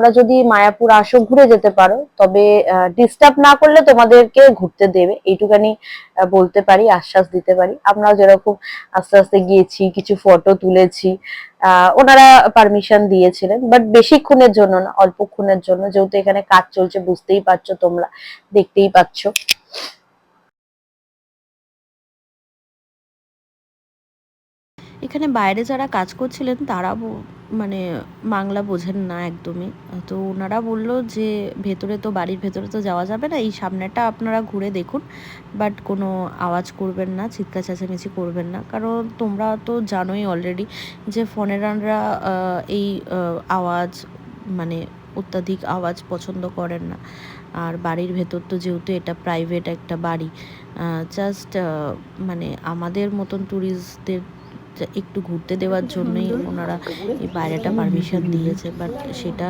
তোমরা যদি মায়াপুর আসো ঘুরে যেতে পারো, তবে ডিস্টার্ব না করলে তোমাদেরকে ঘুরতে দেবে, এইটুখানি বলতে পারি, আশ্বাস দিতে পারি। আমরা যেরকম আস্তে আস্তে গিয়েছি, কিছু ফটো তুলেছি, ওনারা পারমিশন দিয়েছিলেন, বাট বেশিক্ষণের জন্য না, অল্পক্ষণের জন্য, যেহেতু এখানে কাজ চলছে, বুঝতেই পারছো তোমরা, দেখতেই পাচ্ছ। এখানে বাইরে যারা কাজ করছিলেন তারা মানে বাংলা বোঝেন না একদমই। তো ওনারা বলল যে ভেতরে তো, বাড়ির ভেতরে তো যাওয়া যাবে না, এই সামনেটা আপনারা ঘুরে দেখুন, বাট কোনো আওয়াজ করবেন না, চিৎকার চেঁচামেচি করবেন না, কারণ তোমরা তো জানোই অলরেডি যে ফরেনাররা এই আওয়াজ, মানে অত্যাধিক আওয়াজ পছন্দ করেন না। আর বাড়ির ভেতর তো যেহেতু এটা প্রাইভেট একটা বাড়ি, জাস্ট মানে আমাদের মতন ট্যুরিস্টদের একটু ঘুরতে দেওয়ার জন্যই ওনারা এই বাইরেটা পারমিশন দিয়েছে, বাট সেটা